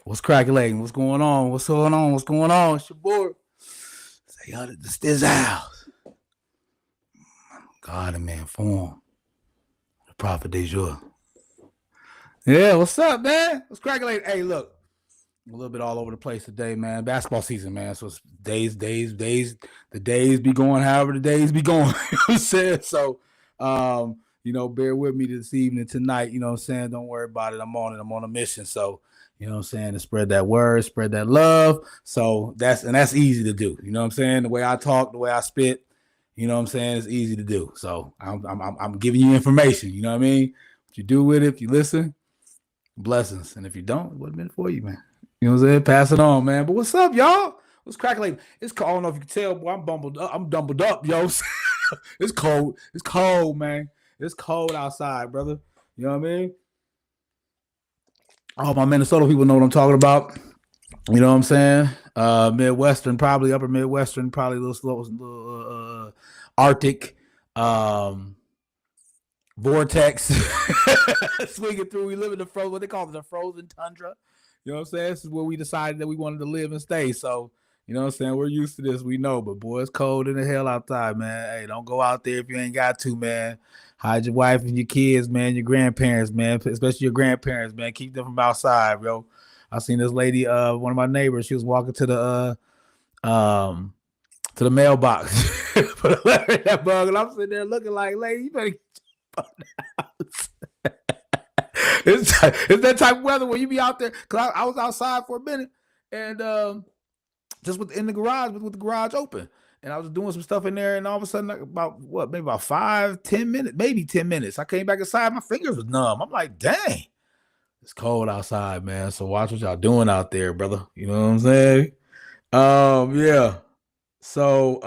What's cracking? What's going on? What's going on? What's going on? It's your boy. Say, yo, this house. God and man form. The prophet de jour. Yeah, what's up, man? What's cracking? Hey, look, a little bit all over the place today, man. Basketball season, man. So it's days. The days be going however the days be going. You know what I'm saying? So, bear with me this evening, tonight. You know what I'm saying? Don't worry about it. I'm on a mission. So, you know what I'm saying? To spread that word, spread that love. So that's easy to do. You know what I'm saying? The way I talk, the way I spit, you know what I'm saying? It's easy to do. So I'm giving you information. You know what I mean? What you do with it, if you listen, blessings. And if you don't, it wasn't meant for you, man. You know what I'm saying? Pass it on, man. But what's up, y'all? What's cracking? It's cold. I don't know if you can tell, boy. I'm dumbled up, yo. It's cold. It's cold, man. It's cold outside, brother. You know what I mean? All my Minnesota people know what I'm talking about. You know what I'm saying? Midwestern, probably upper Midwestern, probably a little slow, Arctic, vortex swinging through. We live in the frozen, what they call it, the frozen tundra. You know what I'm saying? This is where we decided that we wanted to live and stay. So, you know what I'm saying? We're used to this. We know, but boy, it's cold in the hell outside, man. Hey, don't go out there if you ain't got to, man. Hide your wife and your kids, man, your grandparents, man, especially your grandparents, man. Keep them from outside, bro. I seen this lady, one of my neighbors, she was walking to the mailbox. Put a letter in that bug, and I'm sitting there looking like, lady, you better get your house. It's that type of weather where you be out there. Cause I was outside for a minute and just in the garage with the garage open. And I was doing some stuff in there, and all of a sudden, like maybe about 5-10 minutes, maybe 10 minutes. I came back inside, my fingers was numb. I'm like, dang, it's cold outside, man. So watch what y'all doing out there, brother. You know what I'm saying? Yeah. So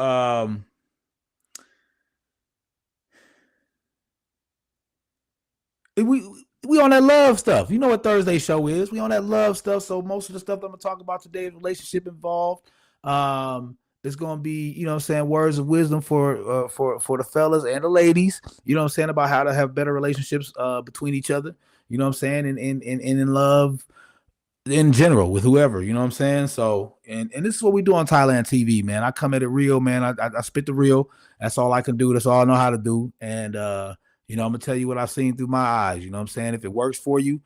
we on that love stuff. You know what Thursday show is. We on that love stuff. So most of the stuff that I'm gonna talk about today is relationship involved. It's gonna be, you know what I'm saying, words of wisdom for the fellas and the ladies, you know what I'm saying, about how to have better relationships between each other, you know what I'm saying, and in love in general with whoever, you know what I'm saying. So and this is what we do on Thailand TV, man. I come at it real, man. I spit the real. That's all I can do. That's all I know how to do. And I'm gonna tell you what I've seen through my eyes. You know what I'm saying? If it works for you,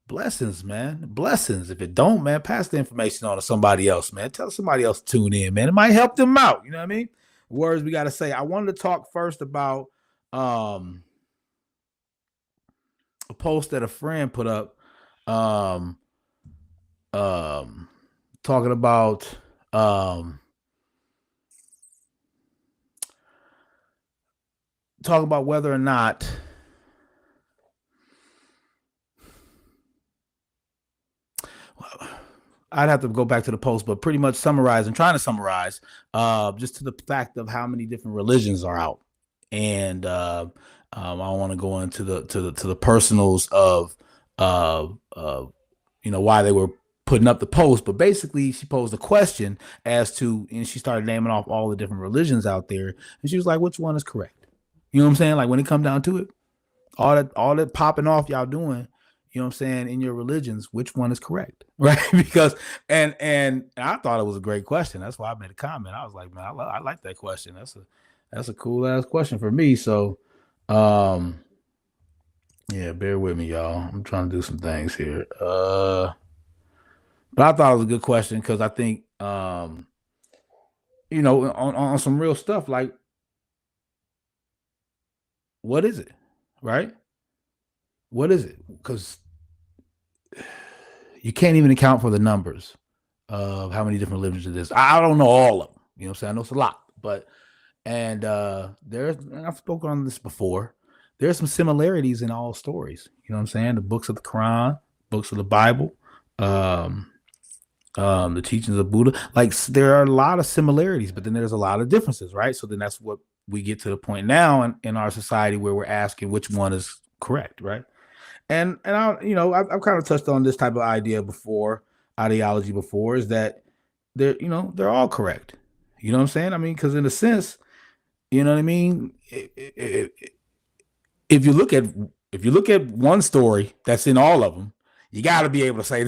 blessings, man. Blessings. If it don't, man, pass the information on to somebody else, man. Tell somebody else to tune in, man. It might help them out. You know what I mean? Words we gotta say. I wanted to talk first about a post that a friend put up. Talking about whether or not I'd have to go back to the post, but pretty much trying to summarize just to the fact of how many different religions are out. And I don't want to go into the personals of why they were putting up the post, but basically she posed a question as to, and she started naming off all the different religions out there, and she was like, which one is correct? You know what I'm saying? Like when it comes down to it, all that popping off y'all doing, you know what I'm saying, in your religions, which one is correct? Right? Because and I thought it was a great question. That's why I made a comment. I was like, man, I like that question. That's a cool ass question for me. So yeah, bear with me, y'all. I'm trying to do some things here. But I thought it was a good question because I think on some real stuff, like what is it? Right? What is it? Because you can't even account for the numbers of how many different religions it is. I don't know all of them. You know what I'm saying? I know it's a lot, but and I've spoken on this before. There's some similarities in all stories. You know what I'm saying? The books of the Quran, books of the Bible, the teachings of Buddha. Like there are a lot of similarities, but then there's a lot of differences, right? So then that's what we get to the point now in our society where we're asking which one is correct, right? And I've kind of touched on this type of ideology before, is that they're all correct. You know what I'm saying? I mean, because in a sense, you know what I mean. If you look at one story that's in all of them, you got to be able to say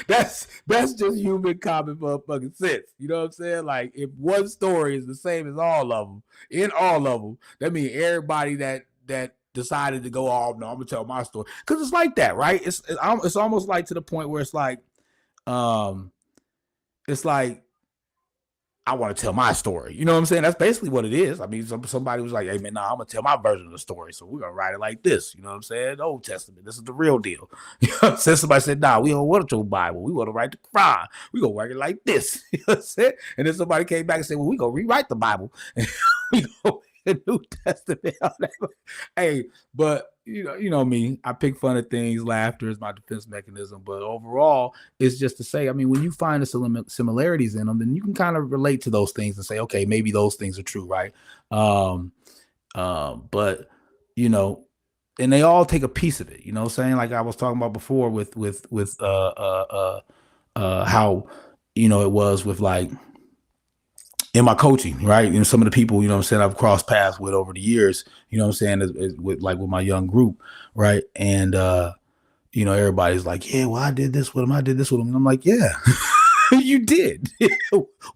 that's just human common motherfucking sense. You know what I'm saying? Like if one story is the same as all of them, in all of them, that means everybody that decided to go, oh no, I'm gonna tell my story, because it's like that, right? It's almost like to the point where um, it's like I want to tell my story. You know what I'm saying? That's basically what it is. I mean, somebody was like, hey, man, I'm going to tell my version of the story. So we're going to write it like this. You know what I'm saying? The Old Testament. This is the real deal. You know what I'm saying? Somebody said, nah, we don't want your Bible. We want to write the Quran. We're going to write it like this. You know what I'm saying? And then somebody came back and said, well, we're going to rewrite the Bible. And we go the New Testament. Hey, but you know me, I pick fun at things. Laughter is my defense mechanism. But overall, it's just to say, I mean, when you find the similarities in them, then you can kind of relate to those things and say, okay, maybe those things are true, right? But you know, and they all take a piece of it. You know what I'm saying? Like I was talking about before with how it was with like in my coaching, right? You know, some of the people, you know what I'm saying, I've crossed paths with over the years, you know what I'm saying, with my young group, right? And everybody's like, yeah, well, I did this with him, and I'm like, yeah, you did.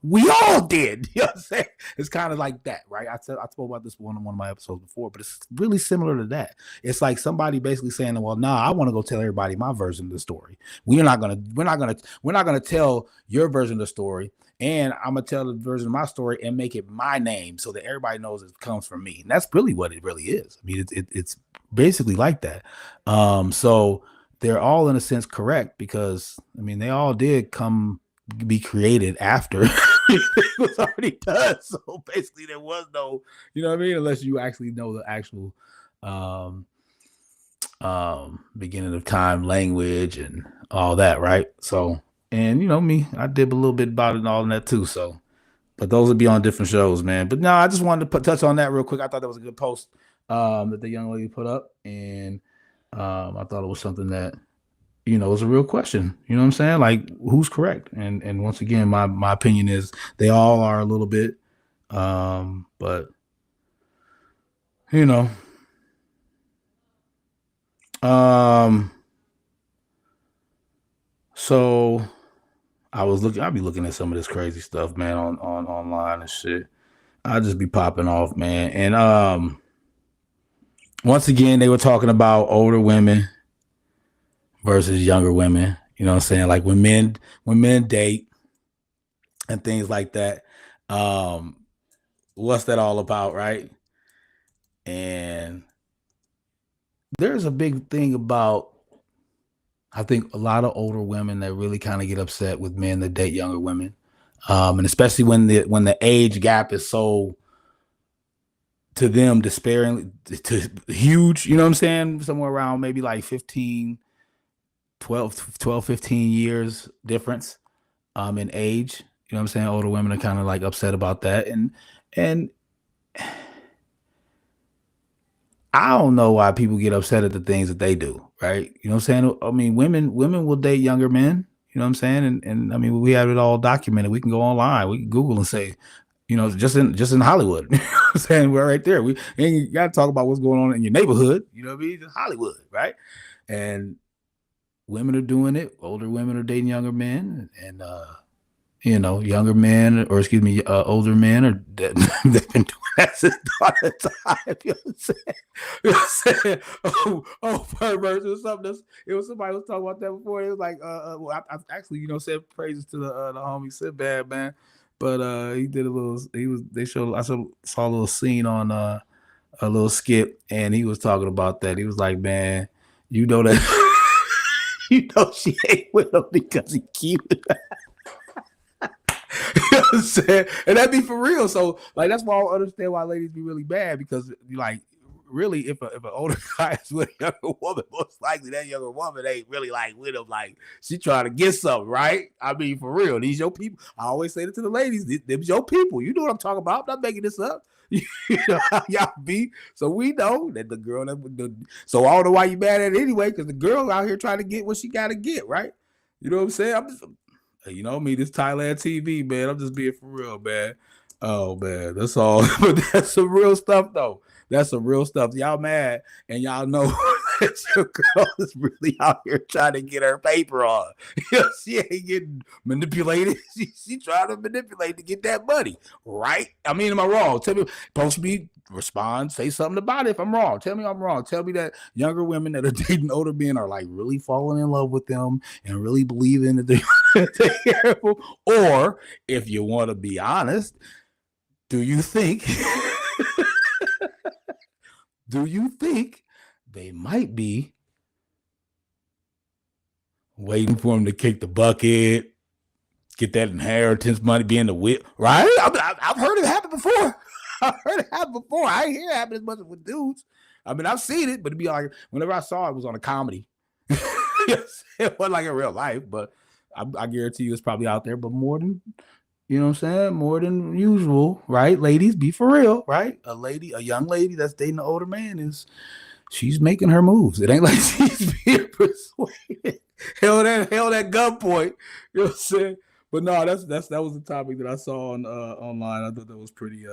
We all did. You know what I'm saying? It's kind of like that, right? I spoke about this one of my episodes before, but it's really similar to that. It's like somebody basically saying, well, nah, I want to go tell everybody my version of the story. We're not gonna tell your version of the story. And I'm gonna tell the version of my story and make it my name so that everybody knows it comes from me. And that's really what it really is. I mean, it's basically like that. So they're all in a sense correct, because I mean they all did be created after it was already done. So basically there was no, you know what I mean, unless you actually know the actual beginning of time, language, and all that, right? So, and you know me, I did a little bit about it and all that too. So, but those would be on different shows, man. But no, I just wanted to touch on that real quick. I thought that was a good post that the young lady put up, and I thought it was something that was a real question. You know what I'm saying? Like, who's correct? And once again, my opinion is they all are a little bit, but you know. So I'll be looking at some of this crazy stuff, man, on online and shit. I'll just be popping off, man. And once again, they were talking about older women versus younger women. You know what I'm saying? Like when men date and things like that. What's that all about, right? And there's a big thing about, I think, a lot of older women that really kind of get upset with men that date younger women, and especially when the age gap is so, to them, despairingly huge. You know what I'm saying? Somewhere around maybe like 12, 15 years difference in age. You know what I'm saying? Older women are kind of like upset about that, and I don't know why people get upset at the things that they do, right? You know what I'm saying? I mean, women will date younger men, you know what I'm saying? And I mean, we have it all documented. We can go online, we can Google and say, just in Hollywood. You know what I'm saying? We're right there. We ain't got to talk about what's going on in your neighborhood, you know what I mean? Just Hollywood, right? And women are doing it. Older women are dating younger men, and younger men, or excuse me, older men are they've been doing that since all the time. You know what I'm saying? You know what I'm saying? Perverts or something. It was somebody was talking about that before. It was like, well, I actually, said praises to the homie Sinbad, man. But he did a little. I saw a little scene on a little skit, and he was talking about that. He was like, man, you know that, she ain't with him because he cute. You know what I'm saying? And that'd be for real. So, like, that's why I don't understand why ladies be really bad, because, like, really, if an older guy is with a younger woman, most likely that younger woman ain't really like with him. Like, she trying to get something, right? I mean, for real, these your people. I always say it to the ladies, them's your people. You know what I'm talking about. I'm not making this up. You know how y'all be. So we know that the girl so I don't know why you mad at it anyway, because the girl out here trying to get what she got to get, right? You know what I'm saying? I'm just, you know me, this Thailand TV, man. I'm just being for real, man. Oh, man, that's all. But that's some real stuff, though. That's some real stuff. Y'all mad, and y'all know Your girl is really out here trying to get her paper on. She ain't getting manipulated. She trying to manipulate to get that money, right? I mean, am I wrong? Tell me, supposed to be respond, say something about it if I'm wrong. Tell me I'm wrong. Tell me that younger women that are dating older men are like really falling in love with them and really believing that they're take care of them. Or if you want to be honest, do you think do you think they might be waiting for him to kick the bucket, get that inheritance money, be in the whip, right? I've heard it happen before. I've heard it happen before. I ain't hear it happen as much with dudes. I mean, I've seen it, but it'd be like whenever I saw it, it was on a comedy. It wasn't like in real life, but I guarantee you it's probably out there. But more than you know what I'm saying, more than usual, right? Ladies, be for real, right? A young lady that's dating an older man she's making her moves. It ain't like she's being persuaded. Held that gunpoint. You know what I'm saying? But no, that was the topic that I saw on online. I thought that was pretty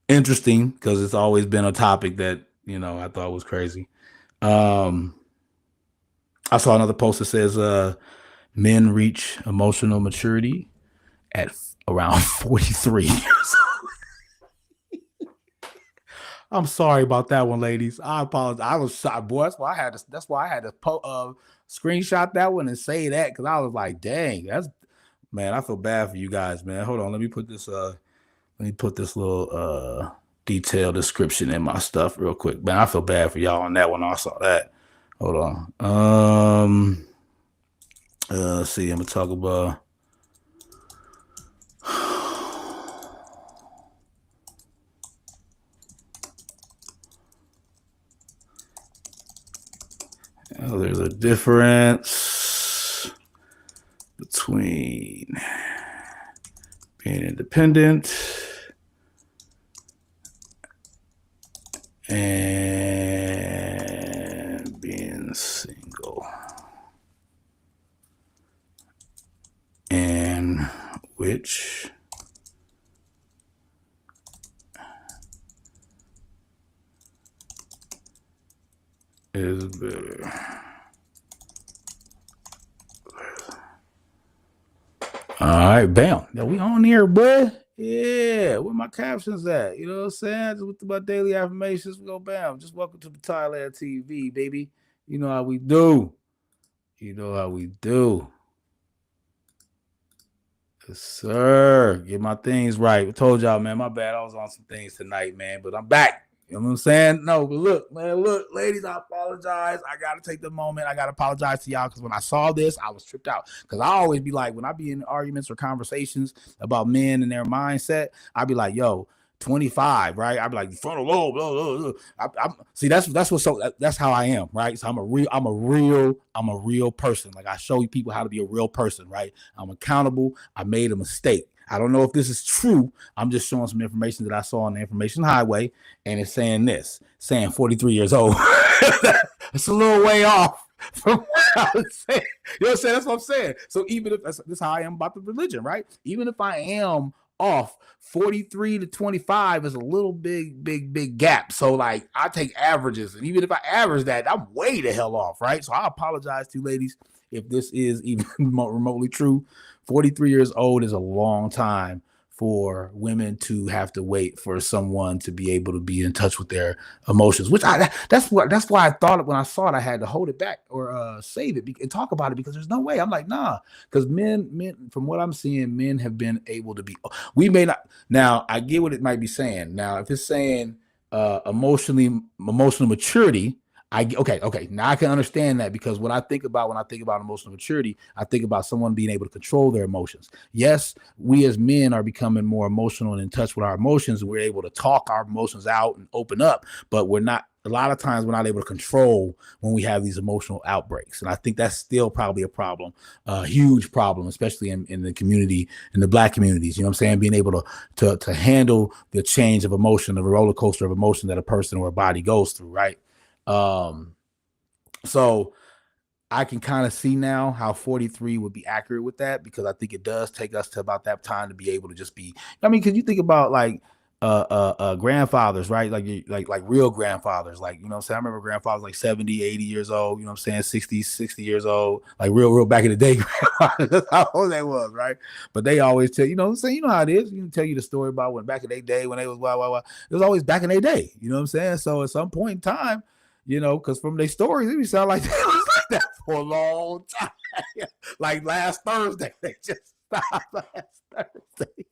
interesting because it's always been a topic that, I thought was crazy. I saw another post that says men reach emotional maturity at around 43 years old. I'm sorry about that one, ladies. I apologize. I was shocked, boy. That's why I had to screenshot that one and say that because I was like, dang, man, I feel bad for you guys, man. Hold on, let me put this little detailed description in my stuff real quick. Man, I feel bad for y'all on that one. I saw that. Hold on. Let's see. I'm gonna talk about. There's a difference between being independent and being single, and which is better. All right, bam. Now we on here, boy. Yeah, where my captions at? You know what I'm saying? Just with my daily affirmations, we go bam. Just welcome to the Thailand TV, baby. You know how we do. You know how we do. Yes, sir. Get my things right. I told y'all, man, my bad. I was on some things tonight, man, but I'm back. You know what I'm saying? No, but look, ladies, I apologize. I got to take the moment. I got to apologize to y'all because when I saw this, I was tripped out. Because I always be like, when I be in arguments or conversations about men and their mindset, I be like, yo, 25, right? I'd be like, frontal lobe, blah, blah, blah. See, that's how I am, right? So I'm a real person. Like I show you people how to be a real person, right? I'm accountable. I made a mistake. I don't know if this is true. I'm just showing some information that I saw on the information highway, and it's saying 43 years old. It's a little way off from what I was saying. You know what I'm saying? That's what I'm saying. So even if this is how I am about the religion, right? Even if I am off, 43 to 25 is a little big gap. So like I take averages, and even if I average that, I'm way the hell off, right? So I apologize to you ladies if this is even remotely true. 43 years old is a long time for women to have to wait for someone to be able to be in touch with their emotions, which that's why I thought when I saw it, I had to hold it back or save it and talk about it because there's no way. I'm like, nah, because men, from what I'm seeing, men have been able to be, we may not, now I get what it might be saying. Now, if it's saying emotional maturity, okay. Now I can understand that because when I think about emotional maturity, I think about someone being able to control their emotions. Yes, we as men are becoming more emotional and in touch with our emotions, and we're able to talk our emotions out and open up, but we're not. A lot of times we're not able to control when we have these emotional outbreaks. And I think that's still probably a problem, a huge problem, especially in the community, in the Black communities, you know what I'm saying? Being able to handle the change of emotion, the roller coaster of emotion that a person or a body goes through, right? So I can kind of see now how 43 would be accurate with that because I think it does take us to about that time to be able to just be, I mean, because you think about like grandfathers, right? Like real grandfathers. Like, you know what I'm saying? I remember grandfathers like 70, 80 years old, you know what I'm saying? 60 years old, like real back in the day. That's how old they was, right? But they always tell, you know what I'm saying? You know how it is. You can tell you the story about when back in their day when they was it was always back in their day. You know what I'm saying? So at some point in time, you know, because from their stories, it sound like they was like that for a long time. Like last Thursday, they just stopped last Thursday.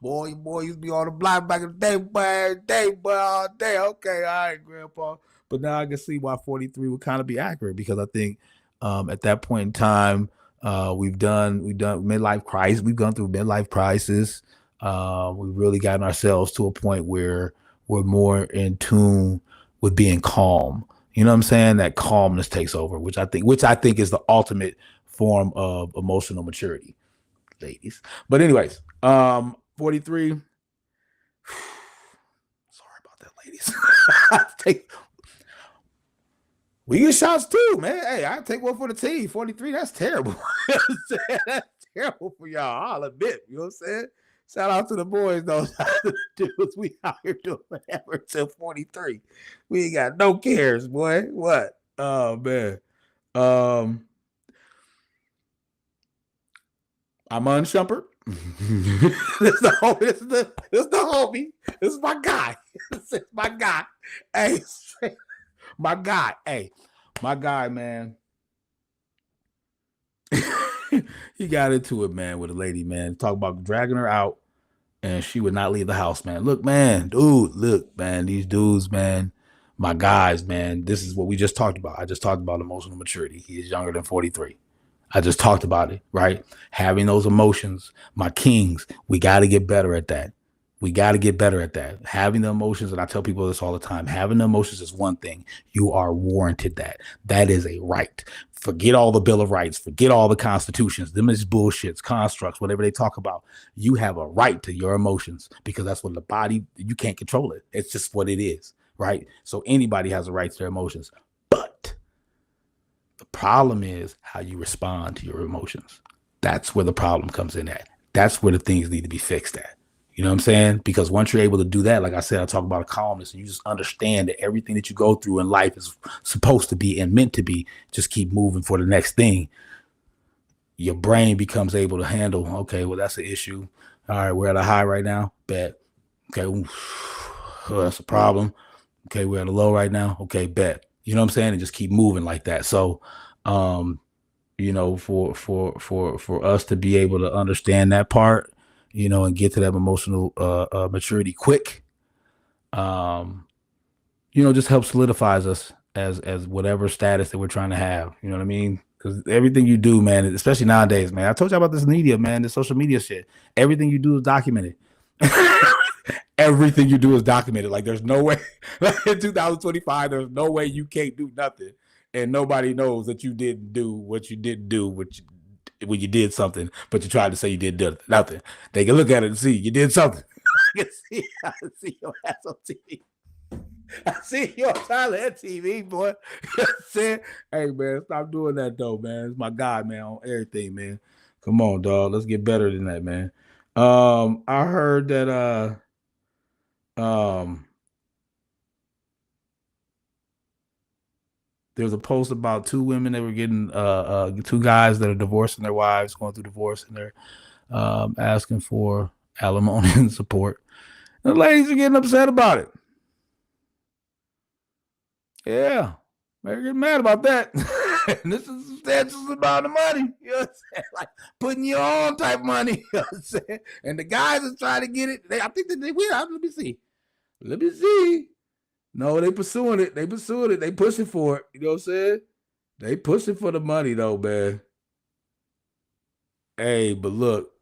boy used to be on the block back in the day, all day. Okay, all right, Grandpa. But now I can see why 43 would kind of be accurate because I think at that point in time, we've done midlife crisis. We've gone through midlife crisis. We've really gotten ourselves to a point where we're more in tune with being calm. You know what I'm saying? That calmness takes over, which I think is the ultimate form of emotional maturity, ladies. But anyways, 43. Sorry about that, ladies. take We get shots too, man. Hey, I take one for the team. 43, that's terrible. That's terrible for y'all. I'll admit, you know what I'm saying? Shout out to the boys, though. Dudes, we out here doing whatever till 43. We ain't got no cares, boy. What? Oh man. Um, I'm Shumpert. This is the homie. This is the homie. This is my guy. This is my guy. Hey, my guy. Hey, my guy, man. He got into it, man, with a lady, man. Talk about dragging her out, and she would not leave the house, man. Look, man, dude, look, man, these dudes, man, my guys, man. This is what we just talked about. I just talked about emotional maturity. He is younger than 43. I just talked about it, right? Having those emotions, my kings, we got to get better at that. We got to get better at that. Having the emotions, and I tell people this all the time, having the emotions is one thing. You are warranted that. That is a right. Forget all the Bill of Rights. Forget all the constitutions. Them is bullshits, constructs, whatever they talk about. You have a right to your emotions because that's what the body, you can't control it. It's just what it is, right? So anybody has a right to their emotions. But the problem is how you respond to your emotions. That's where the problem comes in at. That's where the things need to be fixed at. You know what I'm saying? Because once you're able to do that, like I said, I talk about a calmness, and you just understand that everything that you go through in life is supposed to be and meant to be. Just keep moving for the next thing. Your brain becomes able to handle, okay, well, that's an issue. All right, we're at a high right now. Bet. Okay, oh, that's a problem. Okay, we're at a low right now. Okay, bet. You know what I'm saying? And just keep moving like that. So, you know, for us to be able to understand that part, you know, and get to that emotional maturity quick, um, you know, just helps solidifies us as whatever status that we're trying to have. You know what I mean? Because everything you do, man, especially nowadays, man, I told you about this media, man, this social media shit. Everything you do is documented. Everything you do is documented. Like there's no way, like in 2025, there's no way you can't do nothing, and nobody knows that you didn't do what you didn't do, when you did something, but you tried to say you did nothing. They can look at it and see you did something. I can see your ass on TV. I see you on Thailand TV, boy. You know what I'm saying? Hey, man, stop doing that, though, man. It's my guy, man, on everything, man. Come on, dog. Let's get better than that, man. I heard that um there's a post about two women that were getting two guys that are divorcing their wives, going through divorce, and they're asking for alimony and support. The ladies are getting upset about it. Yeah, they're getting mad about that. And this is that's just about the money. You know what I'm saying? Like putting your own type money. You know what I'm saying? And the guys are trying to get it. I think that they will. Let me see. Let me see. No, they pursuing it. They pursuing it. They pushing for it. You know what I'm saying? They pushing for the money though, man. Hey, but look,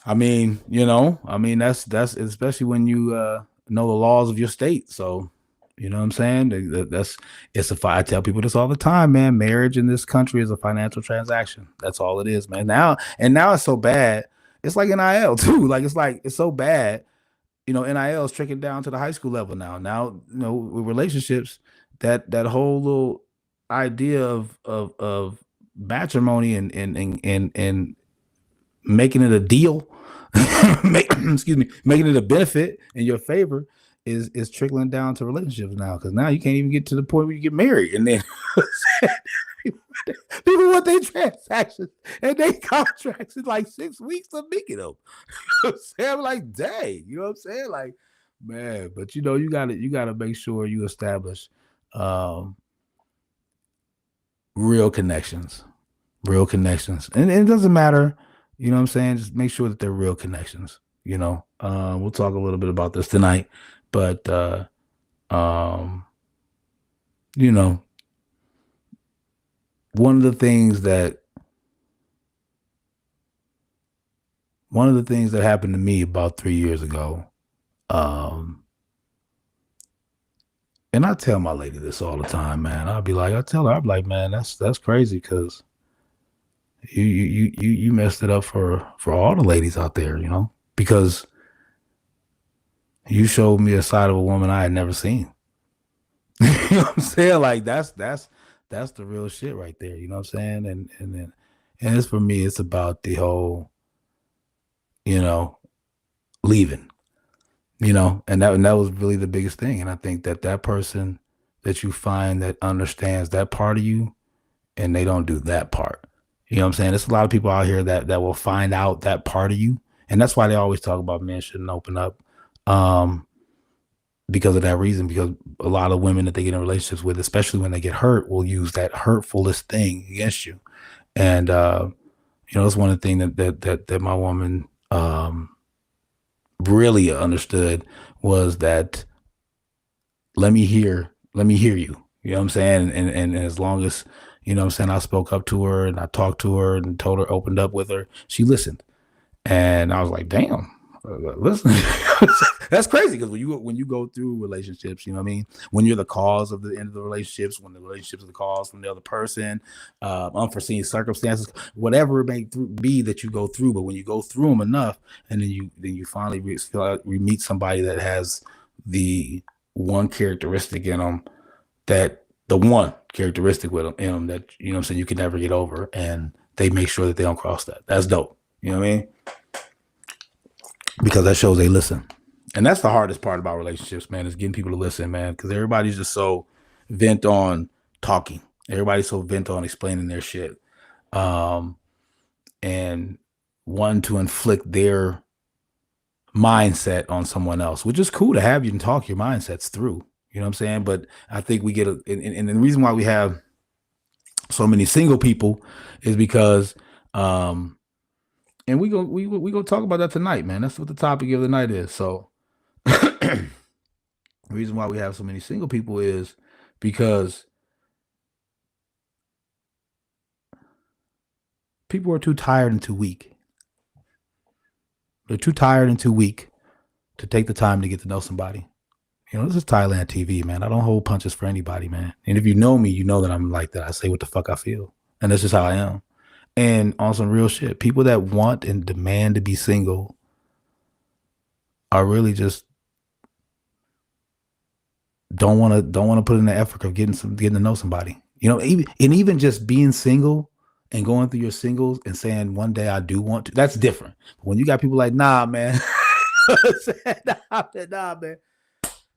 I mean, you know, I mean that's especially when you know the laws of your state. So, you know what I'm saying? That's I tell people this all the time, man. Marriage in this country is a financial transaction. That's all it is, man. Now it's so bad. It's like NIL too. Like it's so bad. You know, NIL is trickling down to the high school level now. Now, you know, with relationships, that whole little idea of matrimony and making it a deal, making it a benefit in your favor is trickling down to relationships now. Because now you can't even get to the point where you get married, and then people want their transactions and they contracts in like 6 weeks of making them. You know what I'm saying? I'm like, dang, you know what I'm saying? Like, man, but you gotta make sure you establish um real connections. Real connections. And it doesn't matter, you know what I'm saying? Just make sure that they're real connections, you know. We'll talk a little bit about this tonight, but um, you know, one of the things that happened to me about 3 years ago, um, and I tell my lady this all the time, man. I tell her, I'm like, man, that's crazy because you messed it up for all the ladies out there, you know, because you showed me a side of a woman I had never seen. You know what I'm saying? Like that's the real shit right there. You know what I'm saying? And it's for me, it's about the whole, you know, leaving. You know, and that was really the biggest thing. And I think that person that you find that understands that part of you, and they don't do that part. You know what I'm saying? There's a lot of people out here that will find out that part of you, and that's why they always talk about men shouldn't open up. Because of that reason, because a lot of women that they get in relationships with, especially when they get hurt, will use that hurtfulest thing against you. And you know, it's one of the things that my woman really understood was that let me hear you. You know what I'm saying? And as long as, you know what I'm saying, I spoke up to her and I talked to her and told her, opened up with her, she listened. And I was like, damn, listen, that's crazy. Because when you go through relationships, you know what I mean? When you're the cause of the end of the relationships, when the relationships are the cause from the other person, unforeseen circumstances, whatever it may be that you go through, but when you go through them enough, and then you finally we meet somebody that has the one characteristic in them, that the one characteristic with them in them that, you know what I'm saying, you can never get over, and they make sure that they don't cross that. That's dope. You know what I mean? Because that shows they listen. And that's the hardest part about relationships, man, is getting people to listen, man, because everybody's just so bent on talking. Everybody's so bent on explaining their shit. And wanting to inflict their mindset on someone else, which is cool to have you and talk your mindsets through. You know what I'm saying? But I think we get and the reason why we have so many single people is because and we go talk about that tonight, man. That's what the topic of the night is. So the reason why we have so many single people is because people are too tired and too weak. They're too tired and too weak to take the time to get to know somebody. You know, this is Thailand TV, man. I don't hold punches for anybody, man. And if you know me, you know that I'm like that. I say what the fuck I feel. And that's just how I am. And on some real shit, people that want and demand to be single are really just don't want to put in the effort of getting to know somebody. You know, even just being single and going through your singles and saying one day I do want to, that's different. When you got people like, nah, man. Nah, man.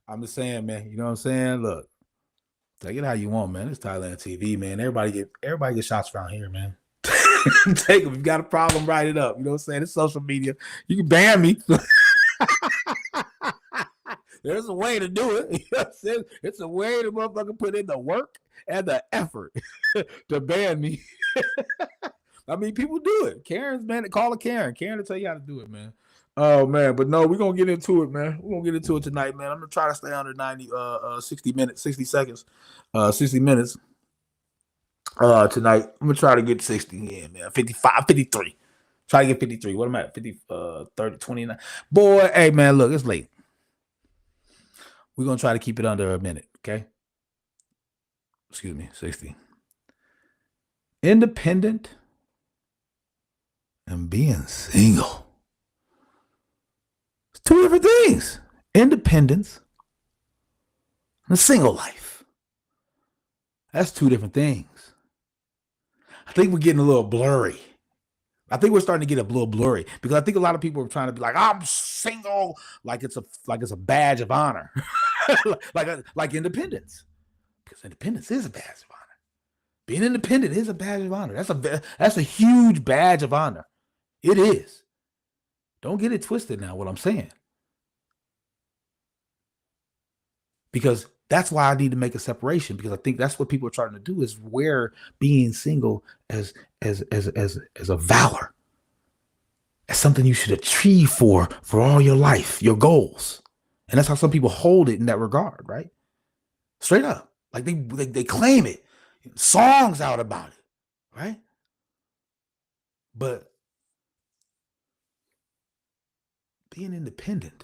I'm just saying, man, you know what I'm saying? Look, take it how you want, man. It's Thailand TV, man. Everybody get shots around here, man. Take them. If you got a problem, write it up. You know what I'm saying? It's social media. You can ban me. There's a way to do it. You know what I'm saying? It's a way to motherfucker put in the work and the effort to ban me. I mean, people do it. Karen's, man, call a Karen. Karen will tell you how to do it, man. Oh, man. But no, we're going to get into it, man. We're going to get into it tonight, man. I'm going to try to stay under 60 minutes, 60 seconds, 60 minutes tonight. I'm going to try to get 60. Yeah, man. 55, 53. Try to get 53. What am I at? 50, 30, 29. Boy, hey, man, look, it's late. We're going to try to keep it under a minute, okay? Excuse me, 60. Independent and being single. It's two different things. Independence and a single life. That's two different things. I think we're getting a little blurry. I think we're starting to get a little blurry because I think a lot of people are trying to be like, I'm single, like it's a badge of honor, like independence, because independence is a badge of honor. Being independent is a badge of honor. That's a huge badge of honor. It is. Don't get it twisted now. What I'm saying, because that's why I need to make a separation, because I think that's what people are trying to do is wear being single as a valor, as something you should achieve for all your life, your goals. And that's how some people hold it in that regard, right? Straight up. Like they claim it. Songs out about it, right? But being independent,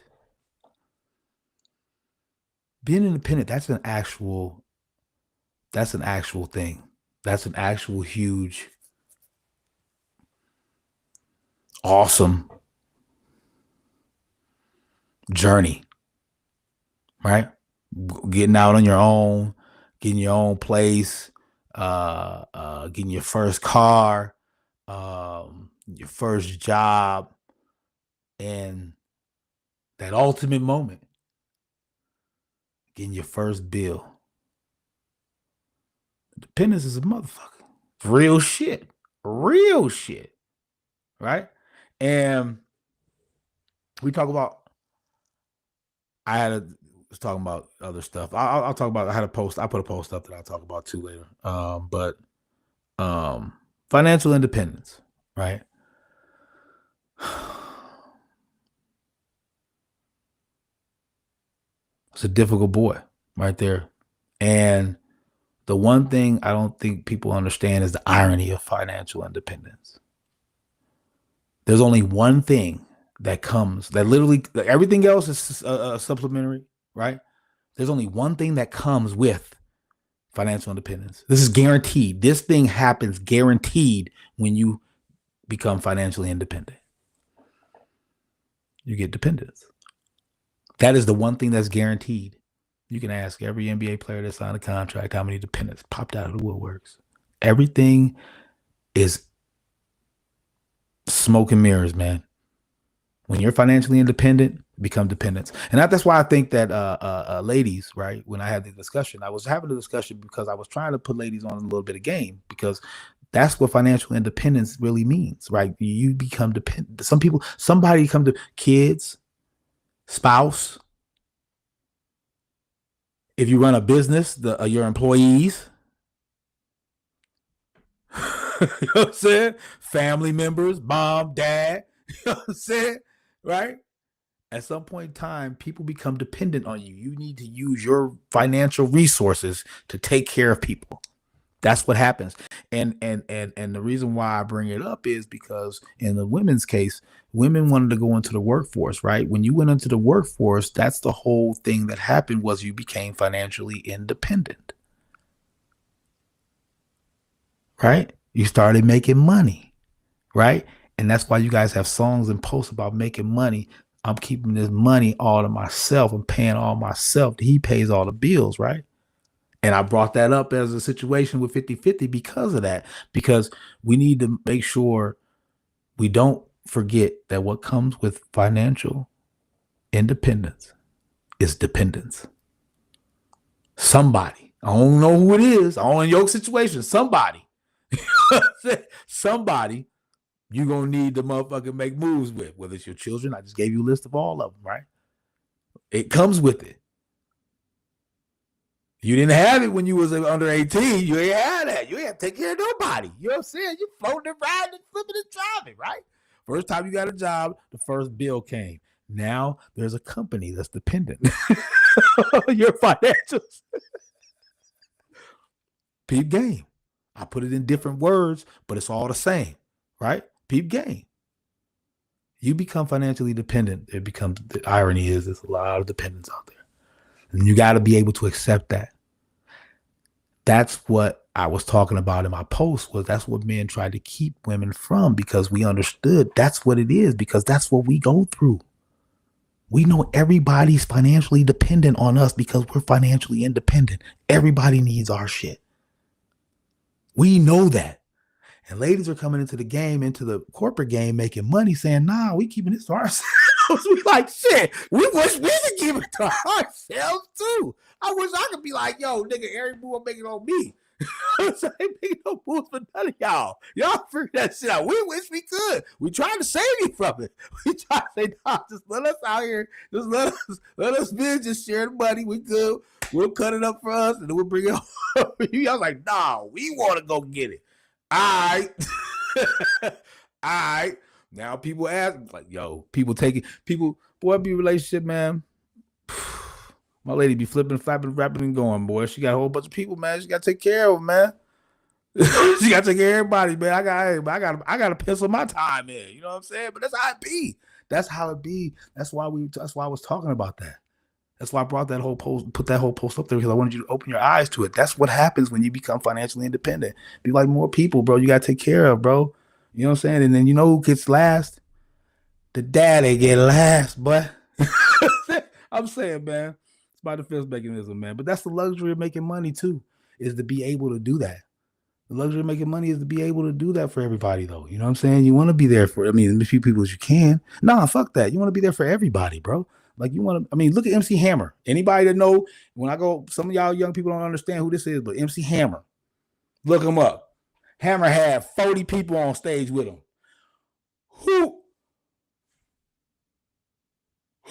that's an actual thing. That's an actual huge, awesome journey, right? Getting out on your own, getting your own place, getting your first car, your first job, and that ultimate moment, getting your first bill. Independence is a motherfucker. Real shit. Real shit. Right? And we talk about, was talking about other stuff. I'll talk about, I put a post up that I'll talk about too later. But financial independence, right? It's a difficult boy right there. And the one thing I don't think people understand is the irony of financial independence. There's only one thing that comes, that literally, everything else is supplementary, right? There's only one thing that comes with financial independence. This is guaranteed. This thing happens guaranteed when you become financially independent. You get dependence. That is the one thing that's guaranteed. You can ask every NBA player that signed a contract how many dependents popped out of the woodworks. Everything is smoke and mirrors, man. When you're financially independent, become dependents. And that's why I think that ladies, right, when I had the discussion, I was having the discussion because I was trying to put ladies on a little bit of game, because that's what financial independence really means, right? You become dependent. Somebody come to kids, spouse. If you run a business, your employees, you know what I'm saying? Family members, mom, dad, you know what I'm saying? Right? At some point in time, people become dependent on you. You need to use your financial resources to take care of people. That's what happens. And the reason why I bring it up is because in the women's case, women wanted to go into the workforce, right? When you went into the workforce, that's the whole thing that happened, was you became financially independent. Right? You started making money, right? And that's why you guys have songs and posts about making money. I'm keeping this money all to myself. I'm paying all myself. He pays all the bills, right? And I brought that up as a situation with 50-50 because of that, because we need to make sure we don't forget that what comes with financial independence is dependence. Somebody, I don't know who it is, I don't know your situation, somebody, you're going to need to motherfucking make moves with, whether it's your children. I just gave you a list of all of them, right? It comes with it. You didn't have it when you was under 18. You ain't had that. You ain't have to take care of nobody. You know what I'm saying? You floating around and flipping and driving, right? First time you got a job, the first bill came. Now there's a company that's dependent on your financials. Peep game. I put it in different words, but it's all the same, right? Peep game. You become financially dependent. It becomes, the irony is there's a lot of dependence out there. And you got to be able to accept that. That's what I was talking about in my post, was that's what men tried to keep women from, because we understood that's what it is, because that's what we go through. We know everybody's financially dependent on us because we're financially independent. Everybody needs our shit. We know that. And ladies are coming into the game, into the corporate game, making money, saying, nah, we keeping this to ourselves. We like, shit, we wish we could keep it to ourselves too. I wish I could be like, yo, nigga, every move I'm making on me. So I ain't making no moves for none of y'all. Y'all figure that shit out. We wish we could. We trying to save you from it. We try to say, nah, just let us out here. Just let us just share the money. We good. We'll cut it up for us and then we'll bring it over for you. I was like, nah, we want to go get it. All right. All right. Now people ask, like, yo, people taking, people, boy, be relationship, man. My lady be flipping, flapping, rapping, and going, boy. She got a whole bunch of people, man. She got to take care of them, man. She got to take care of everybody, man. I got to pencil my time in. You know what I'm saying? But that's how it be. That's how it be. That's why I was talking about that. That's why I brought that whole post, put that whole post up there, because I wanted you to open your eyes to it. That's what happens when you become financially independent. Be like more people, bro. You got to take care of, bro. You know what I'm saying? And then you know who gets last? The daddy get last, but I'm saying, man, it's by defense mechanism, man. But that's the luxury of making money too, is to be able to do that. The luxury of making money is to be able to do that for everybody, though. You know what I'm saying? You want to be there for, as few people as you can. Nah, fuck that. You want to be there for everybody, bro. Like you want to, look at MC Hammer. Anybody that know, when I go, some of y'all young people don't understand who this is, but MC Hammer, look him up. Hammer had 40 people on stage with him. Who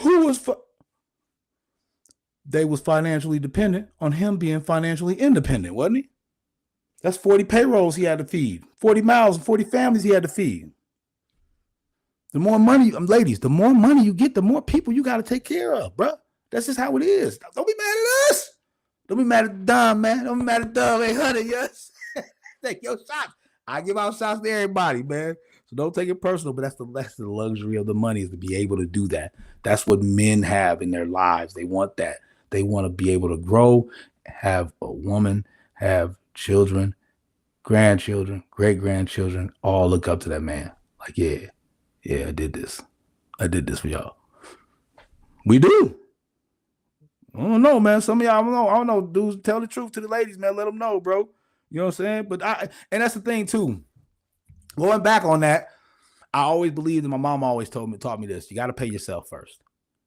was, they was financially dependent on him being financially independent, wasn't he? That's 40 payrolls he had to feed, 40 mouths and 40 families he had to feed. The more money, ladies, the more money you get, the more people you got to take care of, bro. That's just how it is. Don't be mad at us. Don't be mad at Dom, man. Don't be mad at Dom. Hey, honey, yes. Take your shots. I give out shots to everybody, man. So don't take it personal, but that's the luxury of the money, is to be able to do that. That's what men have in their lives. They want that. They want to be able to grow, have a woman, have children, grandchildren, great-grandchildren, all look up to that man. Like, yeah, I did this. I did this for y'all. We do. I don't know, man. Some of y'all, I don't know, dudes, tell the truth to the ladies, man. Let them know, bro. You know what I'm saying? But and that's the thing too. Going back on that, I always believed, and my mom always taught me this: you got to pay yourself first.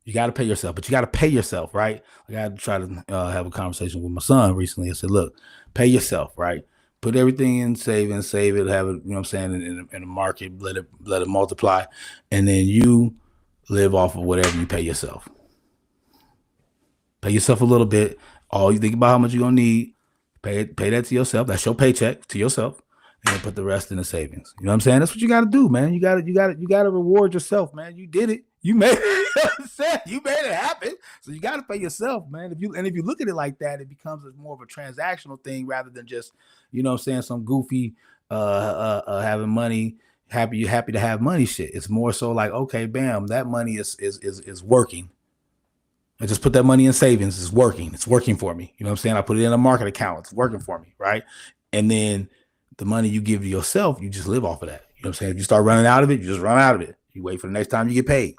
You got to pay yourself, but you got to pay yourself, right? I got to try to have a conversation with my son recently. I said, look, pay yourself, right? Put everything in savings, save it, have it, you know what I'm saying, in the market, let it multiply, and then you live off of whatever you pay yourself. Pay yourself a little bit. All you think about how much you're gonna need, pay that to yourself. That's your paycheck to yourself, and then put the rest in the savings. You know what I'm saying? That's what you got to do, man. You got to reward yourself, man. You did it. You made it. You made it happen. So you got to pay yourself, man. If you look at it like that, it becomes more of a transactional thing rather than just, you know what I'm saying, some goofy having money, happy to have money shit. It's more so like, okay, bam, that money is working. I just put that money in savings. It's working. It's working for me. You know what I'm saying? I put it in a market account. It's working for me, right? And then the money you give to yourself, you just live off of that. You know what I'm saying? If you start running out of it, you just run out of it. You wait for the next time you get paid.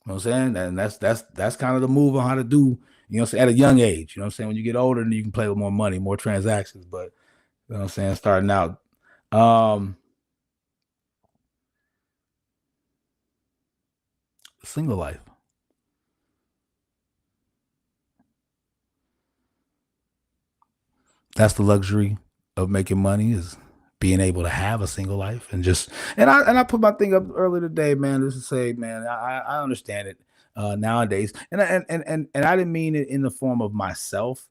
You know what I'm saying? And that's kind of the move on how to do, you know what I'm saying, at a young age. You know what I'm saying? When you get older, then you can play with more money, more transactions. But you know what I'm saying? Starting out. Single life. That's the luxury of making money, is being able to have a single life, and I put my thing up earlier today, man, just to say, man, I understand it nowadays, and I didn't mean it in the form of myself.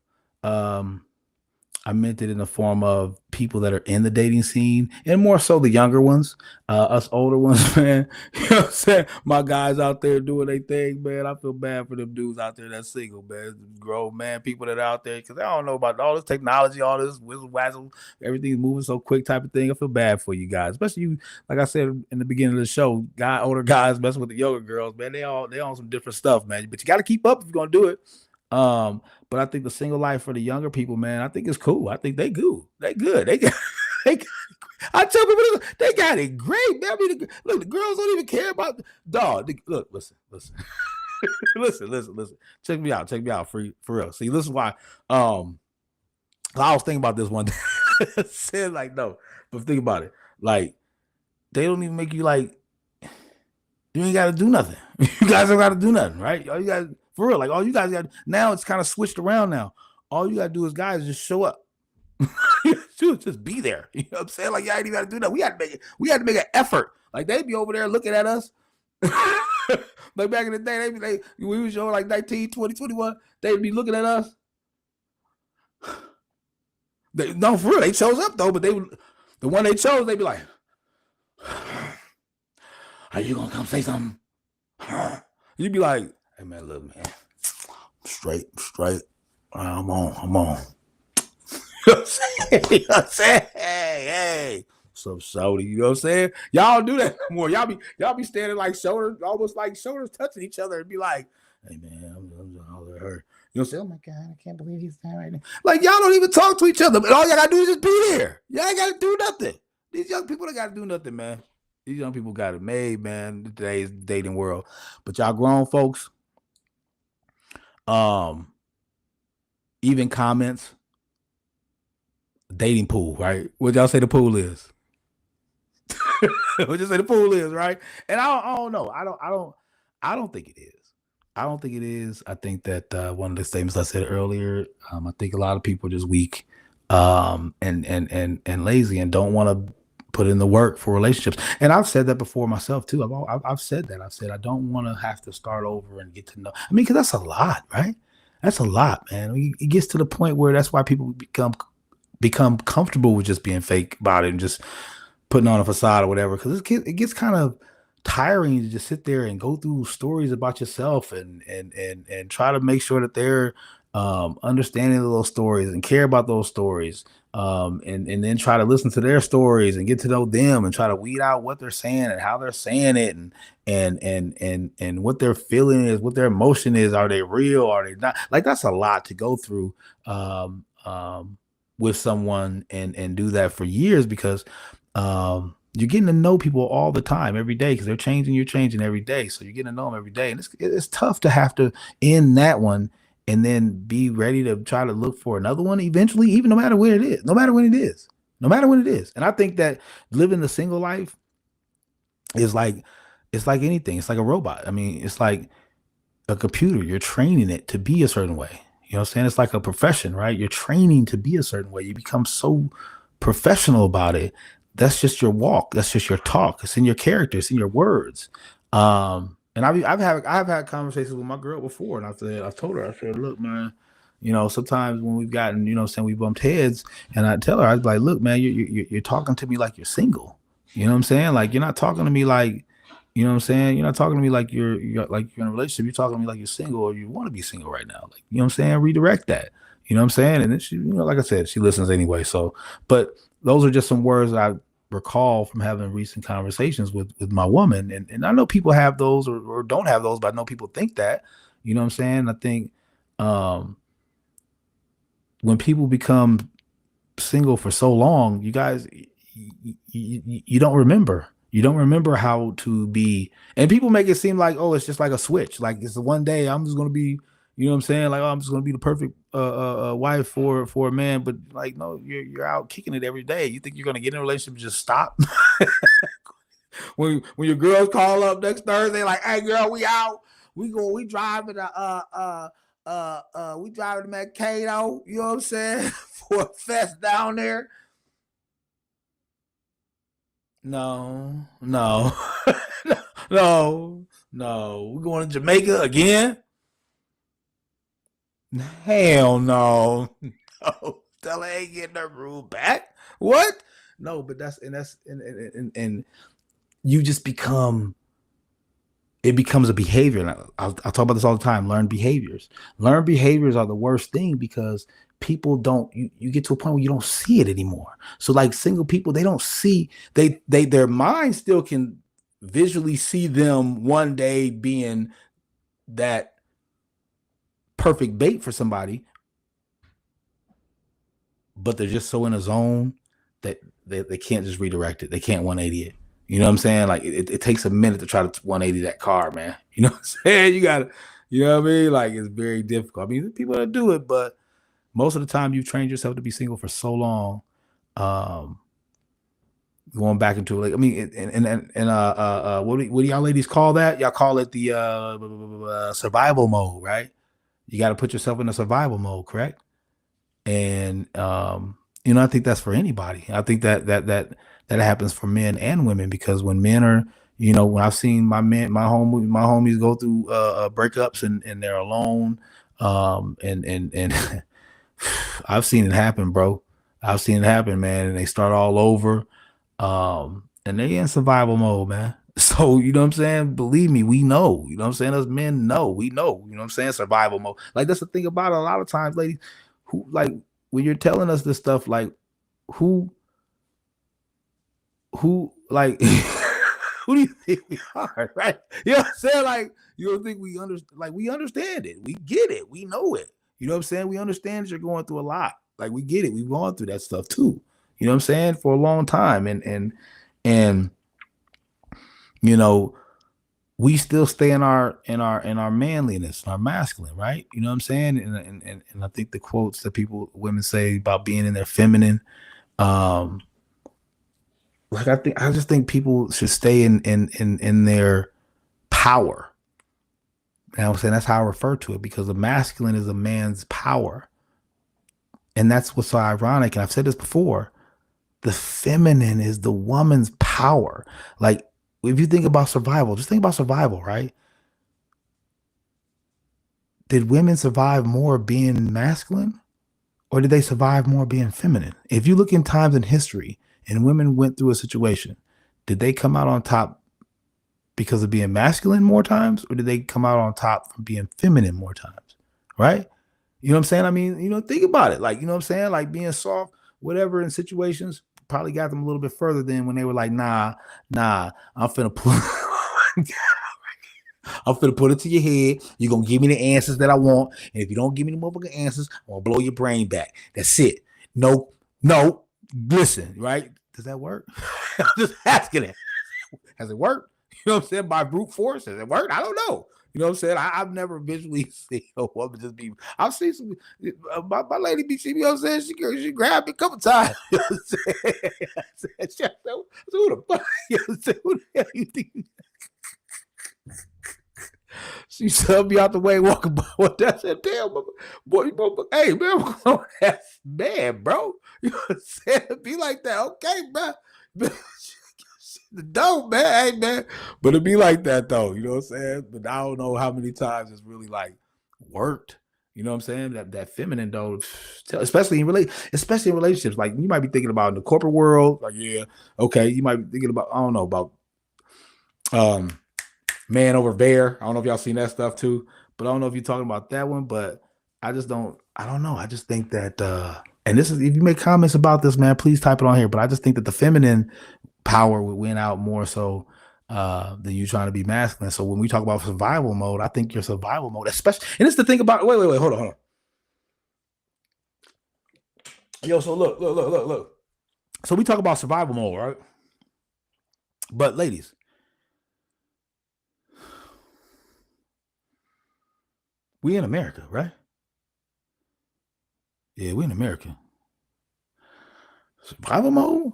I meant it in the form of people that are in the dating scene, and more so the younger ones, us older ones, man. You know what I'm saying? My guys out there doing their thing, man. I feel bad for them dudes out there that's single, man. Grown man, people that are out there, because I don't know about all this technology, all this whizzle wazzle, everything's moving so quick type of thing. I feel bad for you guys, especially you. Like I said in the beginning of the show, older guys messing with the younger girls, man. They on some different stuff, man. But you got to keep up if you're gonna do it. But I think the single life for the younger people, man, I think it's cool. I think they good. They good. I tell people they got it great, man. Look, the girls don't even care about the dog. Look, listen. listen. Check me out for real. See, this is why. I was thinking about this one day. Said like no, but think about it. Like they don't even make you like you ain't got to do nothing. You guys don't got to do nothing, right? All you guys for real, like all you guys got now. It's kind of switched around now. All you got to do is guys just show up. just be there. You know what I'm saying? Like, y'all ain't even got to do that. We had to make it. We had to make an effort. Like they'd be over there looking at us. Like back in the day, we was showing like 19, 20, 21. They'd be looking at us. No, for real, they chose up though, but the one they chose, they'd be like, "Are you gonna come say something?" You'd be like, "Hey man, look, man, straight. I'm on." You know what I'm saying? Hey, what's up, Shorty? You know what I'm saying? Y'all don't do that no more. Y'all be standing like shoulders, almost like shoulders touching each other, and be like, "Hey man, I'm all her." You know what I'm saying? Oh my God, I can't believe he's there right now. Like y'all don't even talk to each other, but all y'all gotta do is just be there. Y'all ain't gotta do nothing. These young people don't gotta do nothing, man. These young people got it made, man. Today's dating world, but y'all grown folks, um, even comments. Dating pool, right? What y'all say the pool is? What you say the pool is, right? And I don't know. I don't think it is. I don't think it is. I think that one of the statements I said earlier. I think a lot of people are just weak, and lazy, and don't want to put in the work for relationships. And I've said that before myself too. I've said that. I've said I don't want to have to start over and get to know. I mean, because that's a lot, right? That's a lot, man. It gets to the point where that's why people become comfortable with just being fake about it and just putting on a facade or whatever. Because it gets kind of tiring to just sit there and go through stories about yourself and try to make sure that they're understanding those stories and care about those stories. And then try to listen to their stories and get to know them and try to weed out what they're saying and how they're saying it and what their feeling is, what their emotion is. Are they real? Are they not? Like that's a lot to go through. With someone and do that for years because you're getting to know people all the time, every day, because they're changing, you're changing every day. So you're getting to know them every day. And it's tough to have to end that one and then be ready to try to look for another one eventually, even no matter where it is, no matter when it is, no matter when it is. And I think that living the single life is like it's like anything. It's like a robot. I mean, it's like a computer. You're training it to be a certain way. You know what I'm saying? It's like a profession, right? You're training to be a certain way. You become so professional about it. That's just your walk. That's just your talk. It's in your character. It's in your words. And I've had conversations with my girl before, and I told her, I said, look, man, sometimes when we've gotten, saying we bumped heads, and I tell her, I was like, look, man, you're talking to me like you're single. You know what I'm saying? Like you're not talking to me like, you know what I'm saying? You're not talking to me like you're in a relationship. You're talking to me like you're single or you want to be single right now. Like, you know what I'm saying? Redirect that. You know what I'm saying? And then she, like I said, she listens anyway. So, but those are just some words I recall from having recent conversations with my woman. And I know people have those or don't have those, but I know people think that, you know what I'm saying? I think when people become single for so long, you guys, you don't remember. You don't remember how to be, and people make it seem like, oh, it's just like a switch. Like it's the one day I'm just gonna be, you know what I'm saying? Like, oh, I'm just gonna be the perfect wife for a man. But like, no, you're out kicking it every day. You think you're gonna get in a relationship and just stop? when your girls call up next Thursday, like, hey girl, we out. We driving to we driving to Mankato, you know what I'm saying? For a fest down there. No. No. We're going to Jamaica again? Hell no. No. Stella ain't getting her room back. What? No, but and you just it becomes a behavior. And I'll talk about this all the time. Learned behaviors are the worst thing because people don't, you get to a point where you don't see it anymore. So like single people, they don't see, their mind still can visually see them one day being that perfect bait for somebody, but they're just so in a zone that they can't just redirect it. They can't 180 it. You know what I'm saying? Like it takes a minute to try to 180 that car, man. You know what I'm saying? You gotta, you know what I mean? Like it's very difficult. I mean, people that do it, but most of the time you've trained yourself to be single for so long. Um, going back into like, I mean, what do y'all ladies call that? Y'all call it the survival mode, right? You got to put yourself in a survival mode, correct? And I think that's for anybody. I think that happens for men and women because when men are, when I've seen my homies go through breakups and they're alone, and I've seen it happen, bro. I've seen it happen, man, and they start all over, and they in survival mode, man. So, you know what I'm saying? Believe me, we know. You know what I'm saying? Us men know. We know. You know what I'm saying? Survival mode. Like that's the thing about it. A lot of times, ladies, who like when you're telling us this stuff, like who like who do you think we are? Right? You know what I'm saying? Like, you don't think we understand, like we understand it. We get it. We know it. You know what I'm saying? We understand that you're going through a lot. Like we get it. We've gone through that stuff too. You know what I'm saying? For a long time. And you know, we still stay in our manliness, our masculine, right? You know what I'm saying? And I think the quotes that women say about being in their feminine, um, like I just think people should stay in their power. And I'm saying that's how I refer to it because the masculine is a man's power. And that's what's so ironic. And I've said this before. The feminine is the woman's power. Like if you think about survival, just think about survival, right? Did women survive more being masculine or did they survive more being feminine? If you look in times in history and women went through a situation, did they come out on top because of being masculine more times or did they come out on top from being feminine more times? Right? You know what I'm saying? I mean, think about it. Like, you know what I'm saying? Like being soft, whatever in situations probably got them a little bit further than when they were like, nah, I'm finna put I'm finna put it to your head. You're gonna give me the answers that I want. And if you don't give me the motherfucking answers, I'm gonna blow your brain back. That's it. No, listen, right? Does that work? I'm just asking it. Has it worked? You know what I'm saying? By brute force, has it worked? I don't know. You know what I'm saying? I've never visually seen a woman just be. I've seen some. My lady be. You know what I'm saying? She grabbed me a couple times. You know what I'm saying? Who the fuck? You know what I'm saying? Who the hell you think? She shoved me out the way walking by. What that said? Damn, boy, hey man, that's bad, bro. You know what I'm saying? Be like that, okay, man. Don't, man, hey man, but it be like that though. You know what I'm saying? But I don't know how many times it's really like worked. You know what I'm saying? That feminine though, especially in relationships. Like you might be thinking about in the corporate world. Like yeah, okay, you might be thinking about I don't know about um Man Over Bear. I don't know if y'all seen that stuff too, but I don't know if you're talking about that one. But I just don't. I don't know. I just think that, and this is if you make comments about this, man, please type it on here. But I just think that the feminine power would win out more so than you trying to be masculine. So when we talk about survival mode, I think your survival mode, especially, and it's the thing about. Wait, hold on. Yo, so look. So we talk about survival mode, right? But ladies, we in America, right? Yeah, we in America. Survival mode?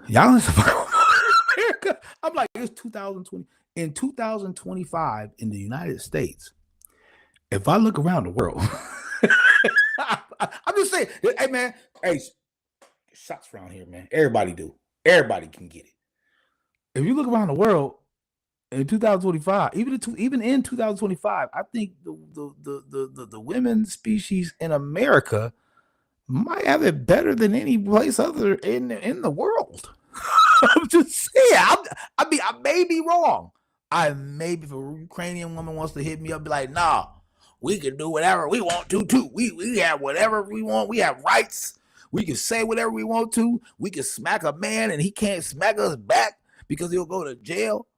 Y'all in survival mode in America? I'm like, it's 2020. In 2025 in the United States, if I look around the world, I'm just saying, hey man, hey, shots around here, man. Everybody do. Everybody can get it. If you look around the world in 2025, even in 2025, I think the women species in America might have it better than any place other in the world. I'm just saying. I may be wrong. I may be. If a Ukrainian woman wants to hit me up, be like, "Nah, we can do whatever we want to too. We have whatever we want. We have rights. We can say whatever we want to. We can smack a man and he can't smack us back because he'll go to jail.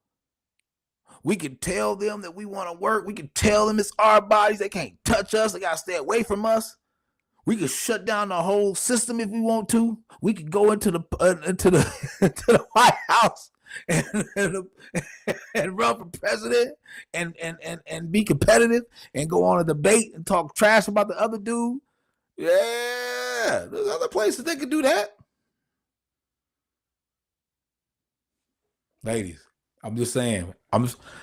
We can tell them that we want to work. We can tell them it's our bodies. They can't touch us. They gotta stay away from us. We could shut down the whole system if we want to. We could go into the into the White House and run for president and be competitive and go on a debate and talk trash about the other dude. Yeah, there's other places they could do that. Ladies, I'm just saying.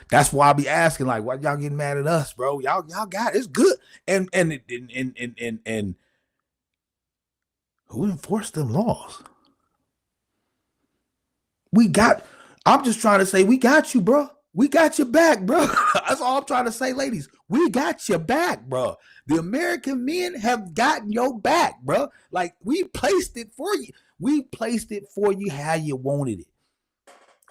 That's why I be asking, like, why y'all getting mad at us, bro? Y'all got it. It's good. And who enforced them laws? I'm just trying to say, we got you, bro. We got your back, bro. That's all I'm trying to say, ladies. We got your back, bro. The American men have gotten your back, bro. Like, we placed it for you. We placed it for you how you wanted it.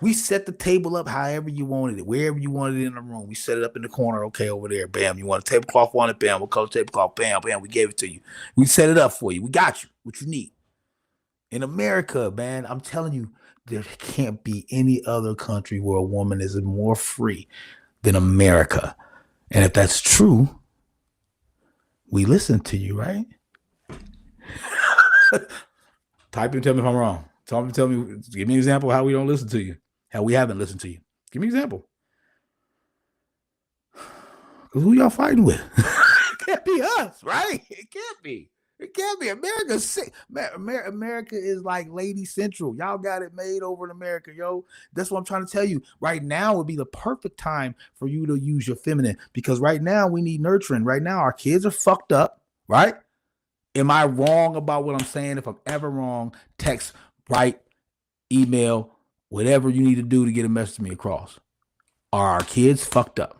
We set the table up however you wanted it, wherever you wanted it in the room. We set it up in the corner. Okay, over there. Bam. You want a tablecloth on it? Bam. What color tablecloth? Bam. Bam. We gave it to you. We set it up for you. We got you. What you need. In America, man, I'm telling you, there can't be any other country where a woman is more free than America. And if that's true, we listen to you, right? Type in, tell me if I'm wrong. Tell me, give me an example of how we don't listen to you, how we haven't listened to you. Give me an example. Because who y'all fighting with? It can't be us, right? It can't be. It can't be. America's sick. America is like Lady Central. Y'all got it made over in America, yo. That's what I'm trying to tell you. Right now would be the perfect time for you to use your feminine, because right now we need nurturing. Right now our kids are fucked up, right? Am I wrong about what I'm saying? If I'm ever wrong, text, write, email, whatever you need to do to get a message to me across. Are our kids fucked up?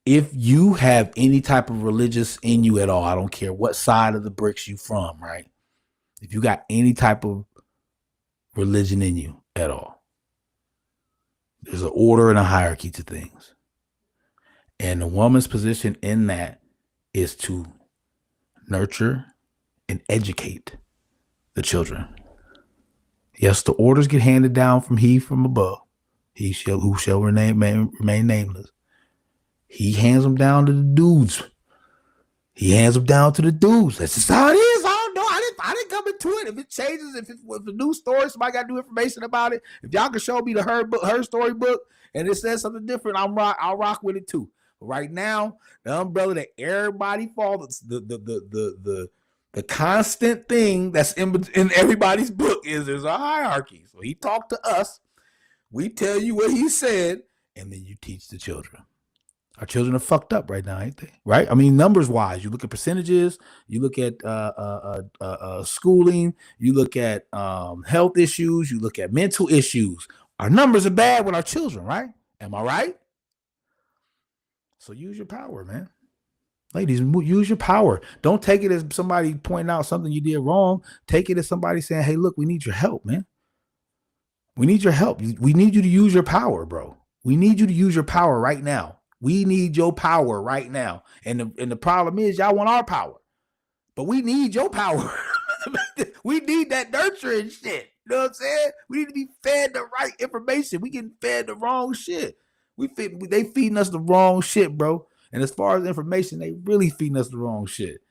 If you have any type of religious in you at all, I don't care what side of the bricks you from, right? If you got any type of religion in you at all, there's an order and a hierarchy to things. And the woman's position in that is to nurture and educate the children. Yes, the orders get handed down from above. He who shall remain nameless. He hands them down to the dudes. That's just how it is. I don't know. I didn't come into it. If it changes, if it's a new story, somebody got new information about it. If y'all can show me her storybook and it says something different, I'll rock with it too. But right now, the umbrella that everybody follows, the constant thing that's in everybody's book is there's a hierarchy. So he talked to us. We tell you what he said, and then you teach the children. Our children are fucked up right now, ain't they? Right? I mean, numbers wise, you look at percentages, you look at schooling, you look at health issues, you look at mental issues. Our numbers are bad with our children, right? Am I right? So use your power, man. Ladies, use your power. Don't take it as somebody pointing out something you did wrong. Take it as somebody saying, hey, look, we need your help, man. We need your help. We need you to use your power, bro. We need you to use your power right now. We need your power right now. And the problem is y'all want our power. But we need your power. We need that nurturing shit. You know what I'm saying? We need to be fed the right information. We getting fed the wrong shit. They feeding us the wrong shit, bro. And as far as information, they really feeding us the wrong shit.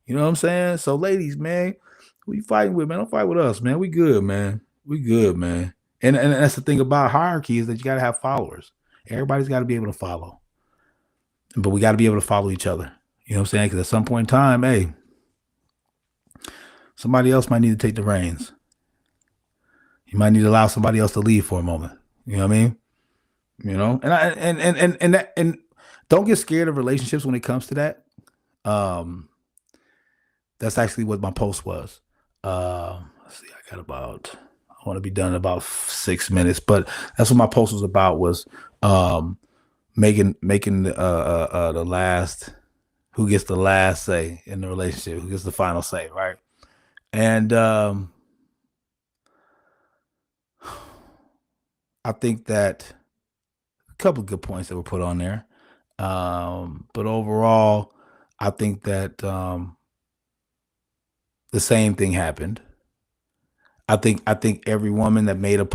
You know what I'm saying? So ladies, man, who you fighting with, man? Don't fight with us, man. We good, man. We good, man. And that's the thing about hierarchy is that you got to have followers. Everybody's got to be able to follow. But we got to be able to follow each other. You know what I'm saying? Because at some point in time, hey, somebody else might need to take the reins. You might need to allow somebody else to leave for a moment. You know what I mean? You know, and don't get scared of relationships when it comes to that. That's actually what my post was. Let's see, I want to be done in about 6 minutes, but that's what my post was about, was making the last, who gets the last say in the relationship, who gets the final say, right? And I think that a couple of good points that were put on there, but overall, I think that the same thing happened. I think every woman that made a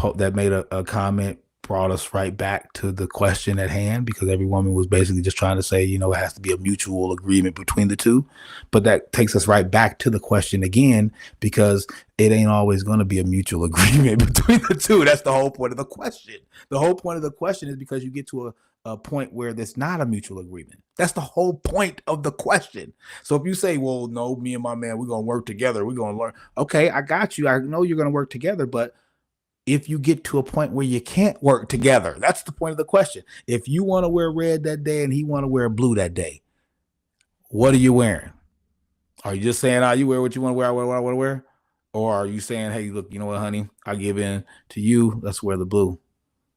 comment brought us right back to the question at hand, because every woman was basically just trying to say, you know, it has to be a mutual agreement between the two. But that takes us right back to the question again, because it ain't always going to be a mutual agreement between the two. That's the whole point of the question. The whole point of the question is because you get to a point where there's not a mutual agreement. That's the whole point of the question. So if you say, well, no, me and my man, we're going to work together, we're going to learn. Okay, I got you. I know you're going to work together, but if you get to a point where you can't work together? That's the point of the question. If you want to wear red that day and he want to wear blue that day, what are you wearing? Are you just saying, you wear what you want to wear, I wear what I want to wear? Or are you saying, hey, look, you know what, honey, I give in to you, let's wear the blue?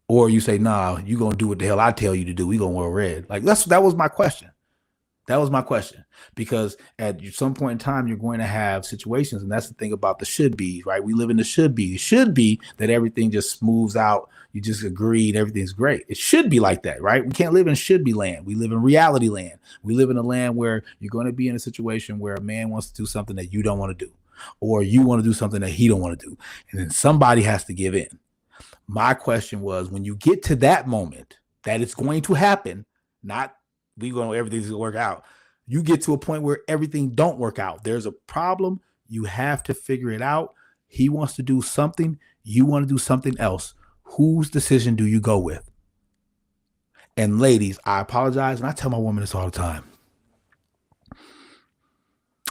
Or you say, nah, you gonna do what the hell I tell you to do. We gonna wear red. Like that was my question. That was my question. Because at some point in time, you're going to have situations, and that's the thing about the should be, right? We live in the should be. It should be that everything just smooths out. You just agree and everything's great. It should be like that, right? We can't live in should be land. We live in reality land. We live in a land where you're going to be in a situation where a man wants to do something that you don't want to do, or you want to do something that he don't want to do. And then somebody has to give in. My question was, when you get to that moment that it's going to happen, not everything's gonna work out. You get to a point where everything don't work out. There's a problem. You have to figure it out. He wants to do something. You want to do something else. Whose decision do you go with? And ladies, I apologize, and I tell my woman this all the time.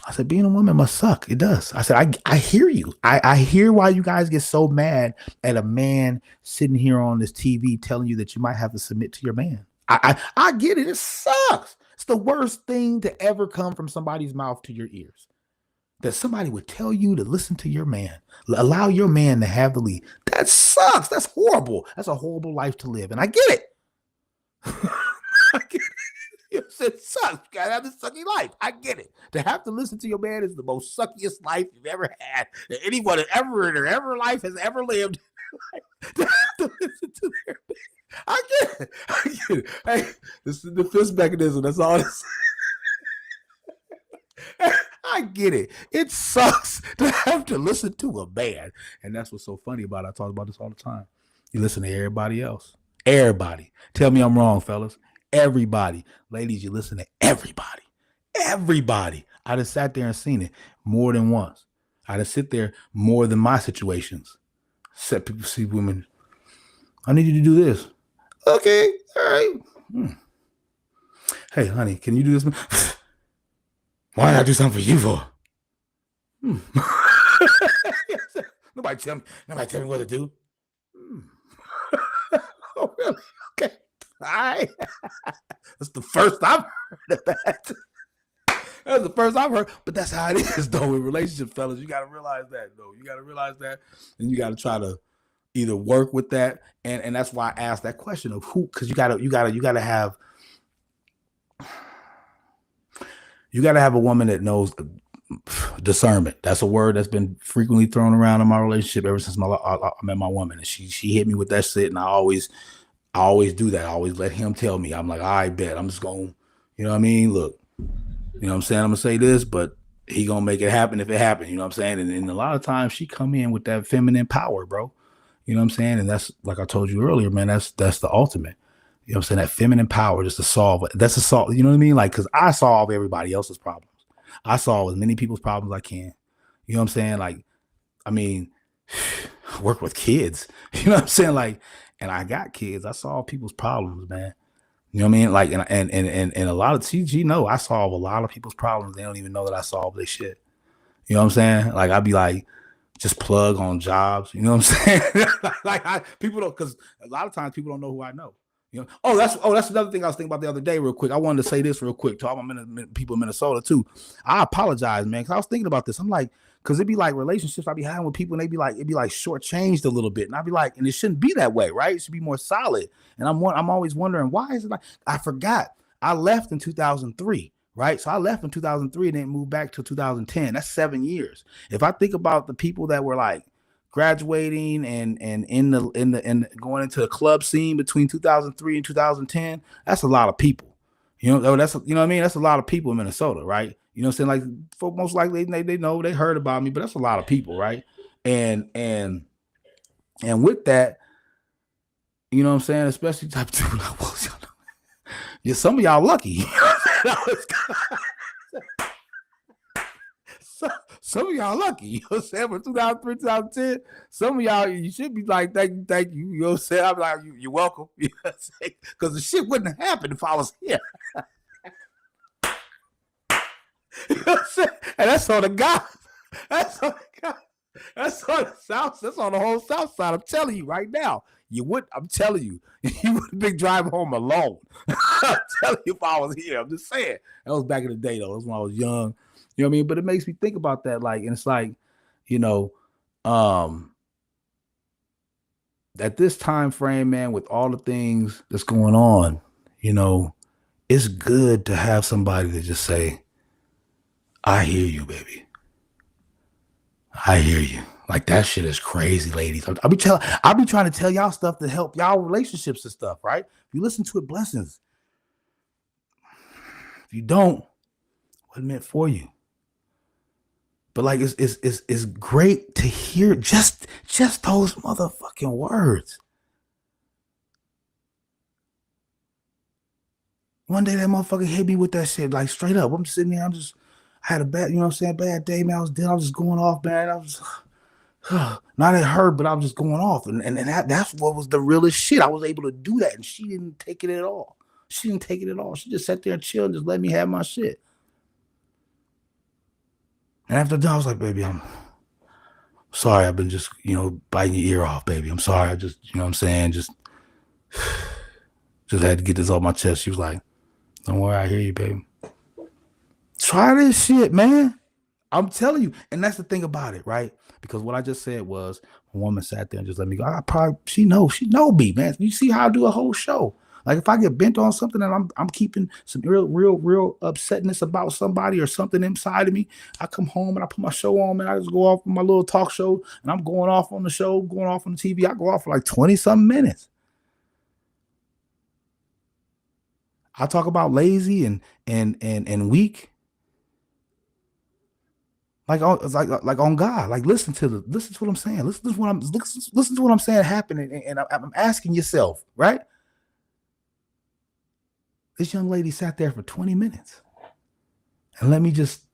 I said, being a woman must suck. It does. I said, I hear you. I hear why you guys get so mad at a man sitting here on this TV telling you that you might have to submit to your man. I get it. It sucks. It's the worst thing to ever come from somebody's mouth to your ears. That somebody would tell you to listen to your man, allow your man to have the lead. That sucks. That's horrible. That's a horrible life to live. And I get it. I get it. It sucks. You gotta have this sucky life. I get it. To have to listen to your man is the most suckiest life you've ever had. That anyone ever in their ever life has ever lived. To have to listen to their man. I get it. I get it. Hey, this is the defense mechanism. That's all it is. I get it. It sucks to have to listen to a man. And that's what's so funny about it. I talk about this all the time. You listen to everybody else. Everybody. Tell me I'm wrong, fellas. Everybody. Ladies, you listen to everybody. Everybody. I just sat there and seen it more than once. I just sit there more than my situations. Set people see women. I need you to do this. Okay. All right. Hey, honey, can you do this? Why did I do something for you for? Nobody tell me what to do. Oh, really? Okay. All right. That's the first I've heard of that. That's the first I've heard. But that's how it is, though, in relationships, fellas. You got to realize that, though. You got to realize that, and you got to try to either work with that, and that's why I asked that question of who, because you gotta have a woman that knows discernment. That's a word that's been frequently thrown around in my relationship ever since I met my woman, and she hit me with that shit, and I always do that. I always let him tell me. I'm like, I bet I'm just going, you know what I mean? Look, you know what I'm saying? I'm gonna say this, but he gonna make it happen if it happens. You know what I'm saying? And a lot of times she come in with that feminine power, bro. You know what I'm saying? And that's, like I told you earlier, man, that's the ultimate. You know what I'm saying? That feminine power just to solve it. That's a solve. You know what I mean? Like, because I solve everybody else's problems. I solve as many people's problems as I can. You know what I'm saying? Like, I mean, I work with kids. You know what I'm saying? Like, and I got kids. I solve people's problems, man. You know what I mean? Like, and a lot of CG know I solve a lot of people's problems. They don't even know that I solve their shit. You know what I'm saying? Like, I'd be like, just plug on jobs. You know what I'm saying? People don't, because a lot of times people don't know who I know. You know, that's another thing I was thinking about the other day, real quick. I wanted to say this real quick to all my people in Minnesota too. I apologize, man, because I was thinking about this. I'm like, because it'd be like relationships I be having with people, and it'd be like shortchanged a little bit, and I'd be like, and it shouldn't be that way, right? It should be more solid. And I'm always wondering, why is it like, I forgot I left in 2003. Right. So I left in 2003 and then moved back to 2010. That's 7 years. If I think about the people that were like graduating and in the going into the club scene between 2003 and 2010, that's a lot of people. You know, that's, you know what I mean? That's a lot of people in Minnesota, right? You know what I'm saying? Like, for most likely they know, they heard about me, but that's a lot of people, right? And with that, you know what I'm saying? Especially type 2. Yeah, some of y'all lucky. Some of y'all lucky. You know what I'm saying? For 2003, 2010, some of y'all, you should be like, thank you. You know what I'm saying? I'm like, you're welcome. You know what I'm saying? Because the shit wouldn't have happened if I was here. You know what I'm saying? And that's on the God. That's on the God. That's on the south. That's on the whole south side. I'm telling you right now. I'm telling you, you would have been driving home alone. I'm telling you if I was here. I'm just saying. That was back in the day, though. That was when I was young. You know what I mean? But it makes me think about that. Like, and it's like, you know, at this time frame, man, with all the things that's going on, you know, it's good to have somebody to just say, I hear you, baby. I hear you. Like that shit is crazy, ladies. I'll be trying to tell y'all stuff to help y'all relationships and stuff, right? If you listen to it, blessings. If you don't, it wasn't meant for you. But like it's great to hear just those motherfucking words. One day that motherfucker hit me with that shit, like straight up. I'm sitting there, I had a bad, you know what I'm saying, bad day, man. I was just going off, man. I was not at her, but I was just going off. And that's what was the realest shit. I was able to do that, and she didn't take it at all. She didn't take it at all. She just sat there and chilled and just let me have my shit. And after that, I was like, baby, I'm sorry. I've been just, biting your ear off, baby. I'm sorry. I just, you know what I'm saying? Just had to get this off my chest. She was like, don't worry, I hear you, baby. Try this shit, man. I'm telling you. And that's the thing about it, right? Because what I just said was a woman sat there and just let me go. She know me, man. You see how I do a whole show. Like if I get bent on something and I'm keeping some real upsetness about somebody or something inside of me, I come home and I put my show on, man. I just go off on my little talk show and I'm going off on the show, going off on the TV. I go off for like 20 something minutes. I talk about lazy and weak. Like on God, like listen to what I'm saying. Listen to what I'm saying happening, and I'm asking yourself, right? This young lady sat there for 20 minutes and let me just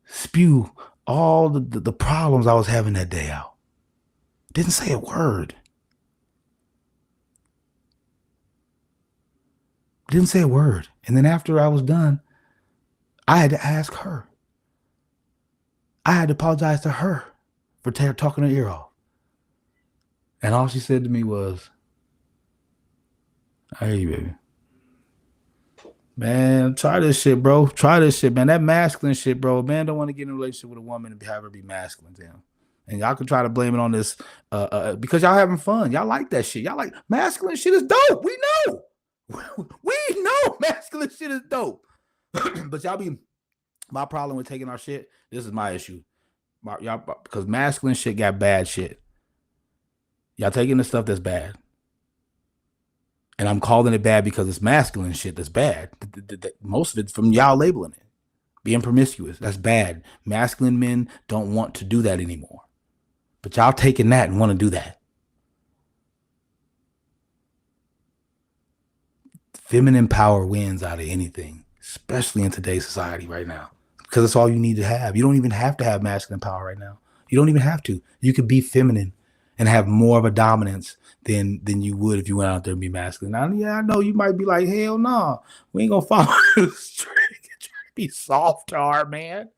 spew all the problems I was having that day out. Didn't say a word. Didn't say a word. And then after I was done, I had to ask her. I had to apologize to her for talking her ear off. And all she said to me was, I hear you, baby. Man, try this shit, bro. Try this shit, man. That masculine shit, bro. Man don't want to get in a relationship with a woman and have her be masculine to him. And y'all can try to blame it on this because y'all having fun. Y'all like that shit. Y'all like masculine shit is dope. We know. We know masculine shit is dope. But my problem with taking our shit, this is my issue. Y'all, because masculine shit got bad shit. Y'all taking the stuff that's bad. And I'm calling it bad because it's masculine shit that's bad. Most of it's from y'all labeling it. Being promiscuous, that's bad. Masculine men don't want to do that anymore. But y'all taking that and want to do that. Feminine power wins out of anything, especially in today's society right now. Because it's all you need to have. You don't even have to have masculine power right now. You don't even have to. You could be feminine and have more of a dominance than you would if you went out there and be masculine. Now, yeah, I know you might be like, hell no, we ain't gonna follow this trick. Trying to be soft to our man.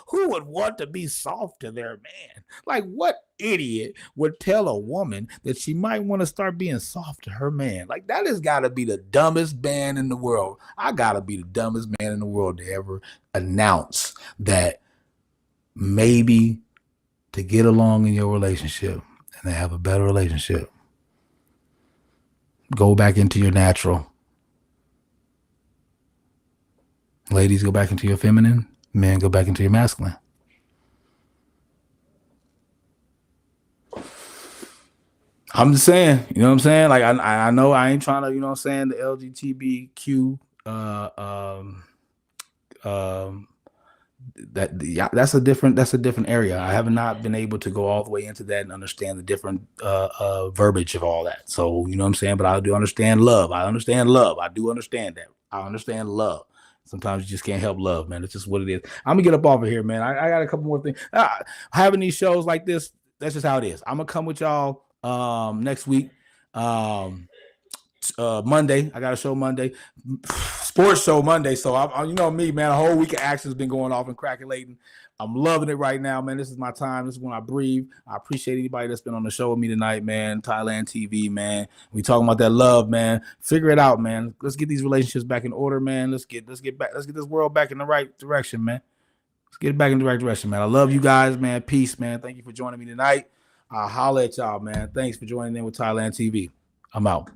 Who would want to be soft to their man? Like, what idiot would tell a woman that she might want to start being soft to her man? Like, that has got to be the dumbest man in the world. I got to be the dumbest man in the world to ever announce that maybe to get along in your relationship and to have a better relationship, go back into your natural. Ladies, go back into your feminine. Men, go back into your masculine. I'm just saying, you know what I'm saying? Like, I know I ain't trying to, you know what I'm saying, the LGBTQ, that's a different area. I have not been able to go all the way into that and understand the different verbiage of all that. So, you know what I'm saying? But I do understand love. I do understand that. I understand love. Sometimes you just can't help love, man. It's just what it is. I'm gonna get up off of here, man. I got a couple more things. Having these shows like this, that's just how it is. I'm gonna come with y'all next week. Monday. I got a show Monday. sports show Monday. So you know me, man. A whole week of action has been going off and crackulating. I'm loving it right now, man. This is my time. This is when I breathe. I appreciate anybody that's been on the show with me tonight, man. Thailand TV, man. We talking about that love, man. Figure it out, man. Let's get these relationships back in order, man. Let's get this world back in the right direction, man. Let's get it back in the right direction, man. I love you guys, man. Peace, man. Thank you for joining me tonight. I'll holler at y'all, man. Thanks for joining in with Thailand TV. I'm out.